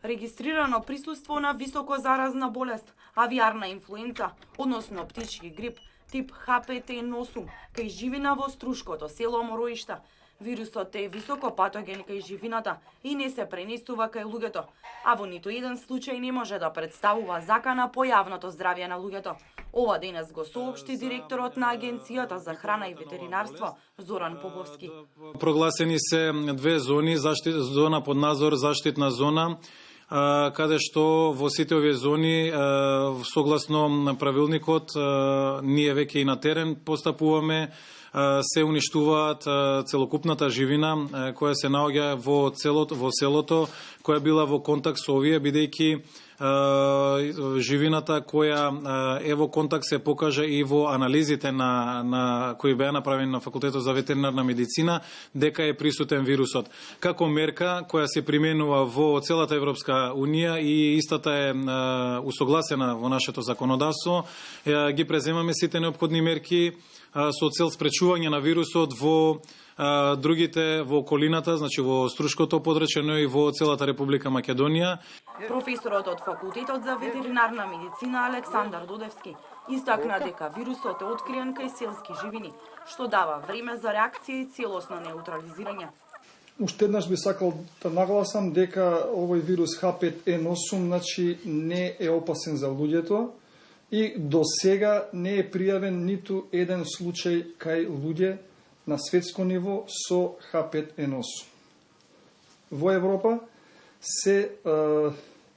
Регистрирано присуство на високо заразна болест, авиарна инфлуенца, односно птички грип, тип H5N8, кај живина во Струшкото, село Мороишта. Вирусот е високо патоген кај живината и не се пренесува кај луѓето, а во ниту еден случај не може да представува закана по јавното здравје на луѓето. Ова денес го соопшти директорот на Агенцијата за храна и ветеринарство Зоран Поповски. Прогласени се две зони, зона под надзор, заштитна зона, каде што во сите овие зони, согласно правилникот, ние веќе и на терен постапуваме, се уништуваат целокупната живина која се наоѓа во селото, која била во контакт со овие, бидејќи живината која е во контакт се покажа и во анализите кои беа направени на Факултетот за ветеринарна медицина, дека е присутен вирусот. Како мерка која се применува во целата Европска Унија и истата е усогласена во нашето законодавство, ги преземаме сите неопходни мерки со цел спречување на вирусот во другите во околината, значи во Струшкото подречено и во целата Република Македонија. Професорот од Факултетот за ветеринарна медицина Александар Додевски истакна дека вирусот е откриен кај селски живини, што дава време за реакција и целосно неутрализирање. Уште еднаш би сакал да нагласам дека овој вирус H5N8 значи не е опасен за луѓето и до сега не е пријавен ниту еден случај кај луѓе на светско ниво со H5N8. Во Европа се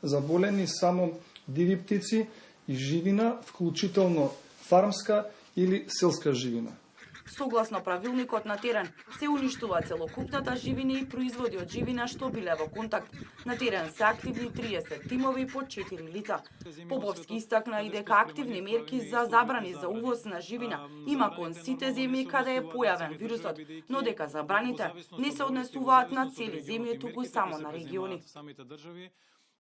заболени само диви птици и живина, вклучително фармска или селска живина. Согласно правилникот на терен, се уништува целокупната живина и производи од живина што биле во контакт. На терен се активни 30 тимови по 4 лица. Поповски истакна и дека активни мерки за забрани за увоз на живина има кон сите земји каде е појавен вирусот, но дека забраните не се однесуваат на цели земји, туку само на региони.